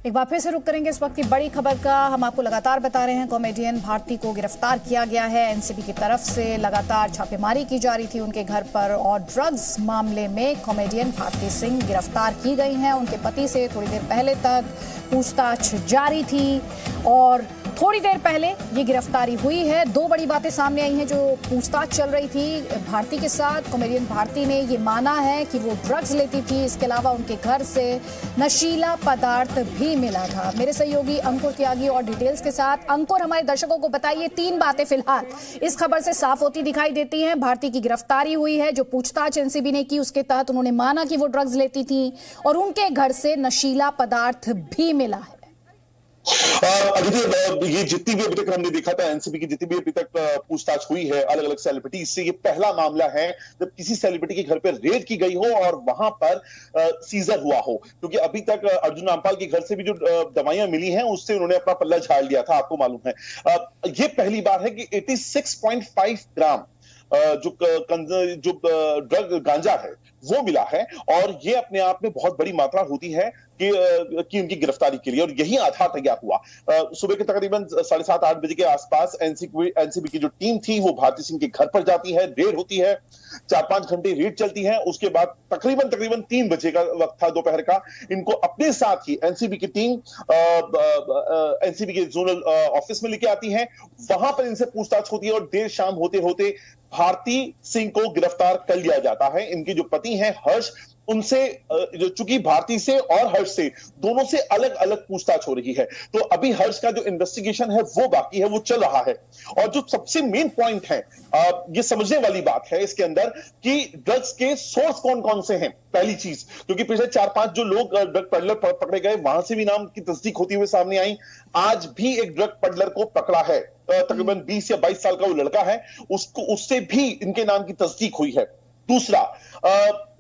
एक बार फिर से रुक करेंगे इस वक्त की बड़ी खबर का। हम आपको लगातार बता रहे हैं कॉमेडियन भारती को गिरफ्तार किया गया है। एनसीबी की तरफ से लगातार छापेमारी की जा रही थी उनके घर पर और ड्रग्स मामले में कॉमेडियन भारती सिंह गिरफ्तार की गई हैं। उनके पति से थोड़ी देर पहले तक पूछताछ जारी थी और थोड़ी देर पहले ये गिरफ्तारी हुई है। दो बड़ी बातें सामने आई हैं जो पूछताछ चल रही थी भारती के साथ। कॉमेडियन भारती ने ये माना है कि वो ड्रग्स लेती थी। इसके अलावा उनके घर से नशीला पदार्थ भी मिला था। मेरे सहयोगी अंकुर त्यागी और डिटेल्स के साथ। अंकुर, हमारे दर्शकों को बताइए, तीन बातें फिलहाल इस खबर से साफ होती दिखाई देती हैं। भारती की गिरफ्तारी हुई है, जो पूछताछ एनसीबी ने की उसके तहत उन्होंने माना कि वो ड्रग्स लेती थी और उनके घर से नशीला पदार्थ भी मिला है। ये जितनी भी अभी तक हमने देखा था एनसीबी की जितनी भी अभी तक पूछताछ हुई है अलग अलग सेलिब्रिटी से, ये पहला मामला है जब किसी सेलिब्रिटी के घर पर रेड की गई हो और वहां पर सीजर हुआ हो। क्योंकि अभी तक अर्जुन रामपाल के घर से भी जो दवाइयां मिली हैं उससे उन्होंने अपना पल्ला झाड़ लिया था, आपको मालूम है। ये पहली बार है कि 86.5 ग्राम जो ड्रग गांजा है वो मिला है और ये अपने आप में बहुत बड़ी मात्रा होती है कि उनकी गिरफ्तारी के लिए, और यही आधार तैयार हुआ। सुबह के तकरीबन 7:30-8 बजे के आसपास एनसीबी की जो टीम थी वो भारती सिंह के घर पर जाती है, रेड होती है, 4-5 घंटे रेड चलती है। उसके बाद तकरीबन 3 बजे का वक्त था दोपहर का, इनको अपने साथ ही एनसीबी की टीम एनसीबी के जोनल ऑफिस में लेके आती है। वहां पर इनसे पूछताछ होती है और देर शाम होते होते भारती सिंह को गिरफ्तार कर लिया जाता है। इनके जो पति हैं हर्ष, उनसे चूंकि भारती से और हर्ष से दोनों से अलग अलग पूछताछ हो रही है, तो अभी हर्ष का जो इन्वेस्टिगेशन है वो बाकी है, वो चल रहा है। और जो सबसे मेन पॉइंट है, ये समझने वाली बात है इसके अंदर कि ड्रग्स के सोर्स कौन कौन से हैं। पहली चीज, क्योंकि पिछले 4-5 जो लोग ड्रग पेडलर पकड़े गए वहां से भी नाम की तस्दीक होती हुई सामने आई। आज भी एक ड्रग पेडलर को पकड़ा है, तकरीबन 20 या 22 साल का वो लड़का है, उससे भी इनके नाम की तस्दीक हुई है। दूसरा,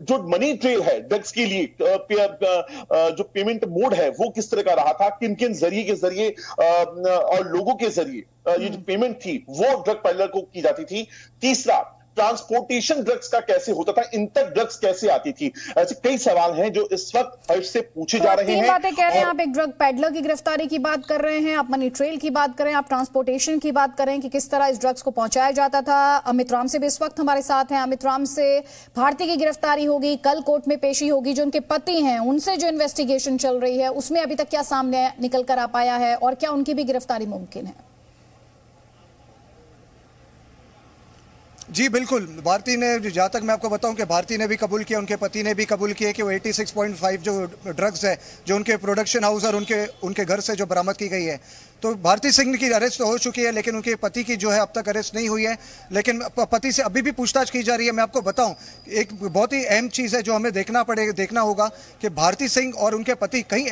जो मनी ट्रेल है ड्रग्स के लिए, जो पेमेंट मोड है वो किस तरह का रहा था, किन किन जरिए के जरिए और लोगों के जरिए ये जो पेमेंट थी वो ड्रग पेडलर को की जाती थी। तीसरा, ट्रांसपोर्टेशन ड्रग्स का कैसे होता था, इन तक ड्रग्स कैसे आती थी। ऐसे कई सवाल हैं जो इस वक्त हर्ष से पूछे जा रहे हैं। तीन बातें कह रहे हैं आप, एक ड्रग पेडलर की गिरफ्तारी की बात कर रहे हैं, आप मनी ट्रेल की बात करें, आप ट्रांसपोर्टेशन की बात करें कि किस तरह इस ड्रग्स को पहुंचाया जाता था। अमित राम से भी इस वक्त हमारे साथ हैं। अमित राम से भारती की गिरफ्तारी होगी, कल कोर्ट में पेशी होगी, जो उनके पति हैं उनसे जो इन्वेस्टिगेशन चल रही है उसमें अभी तक क्या सामने निकल कर आ पाया है और क्या उनकी भी गिरफ्तारी मुमकिन है? जी बिल्कुल, भारती ने, जहाँ तक मैं आपको बताऊं कि भारती ने भी कबूल किया, उनके पति ने भी कबूल किया कि वो 86.5 जो ड्रग्स है जो उनके प्रोडक्शन हाउस और उनके घर से जो बरामद की गई है, तो भारती सिंह की अरेस्ट तो हो चुकी है लेकिन उनके पति की जो है अब तक अरेस्ट नहीं हुई है। लेकिन पति से अभी भी पूछताछ की जा रही है। मैं आपको बताऊं, एक बहुत ही अहम चीज़ है जो हमें देखना होगा कि भारती सिंह और उनके पति कई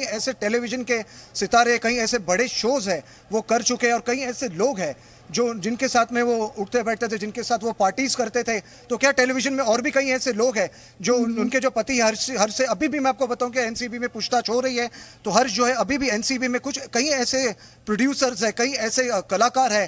ऐसे टेलीविज़न के सितारे, कई ऐसे बड़े शोज़ हैं वो कर चुके हैं और कई ऐसे लोग हैं जिनके साथ में वो उठते बैठते थे, जिनके साथ वो पार्टीज करते थे। तो क्या टेलीविजन में और भी कई ऐसे लोग हैं जो उनके जो पति हर्ष से अभी भी मैं आपको बताऊं कि एनसीबी में पूछताछ हो रही है। तो हर्ष जो है अभी भी एनसीबी में, कई ऐसे प्रोड्यूसर्स हैं, कई ऐसे कलाकार हैं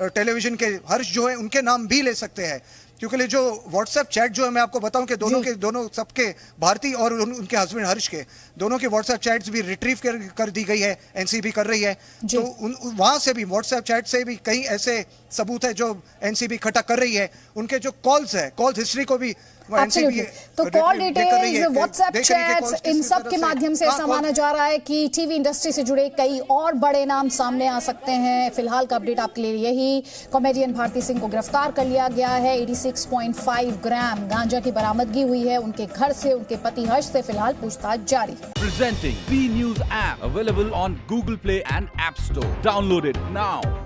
टेलीविजन के, हर्ष जो है उनके नाम भी ले सकते हैं। क्योंकि जो व्हाट्सएप चैट जो है, मैं आपको बताऊं कि दोनों सबके, भारती और उनके हस्बैंड हर्ष के, दोनों के व्हाट्सएप चैट्स भी रिट्रीव कर दी गई है, एनसीबी कर रही है। तो वहां से भी, व्हाट्सएप चैट से भी कई ऐसे सबूत है जो एनसीबी इकट्ठा कर रही है। उनके जो कॉल्स हिस्ट्री को भी तो कॉल डिटेल्स, व्हाट्सएप चैट्स, इन सब के माध्यम से ऐसा माना जा रहा है कि टीवी इंडस्ट्री से जुड़े कई और बड़े नाम सामने आ सकते हैं। फिलहाल का अपडेट आपके लिए यही, कॉमेडियन भारती सिंह को गिरफ्तार कर लिया गया है। 86.5 ग्राम गांजा की बरामदगी हुई है उनके घर से। उनके पति हर्ष से फिलहाल पूछताछ जारी है। Presenting B News app available on Google Play and App Store. Download it now.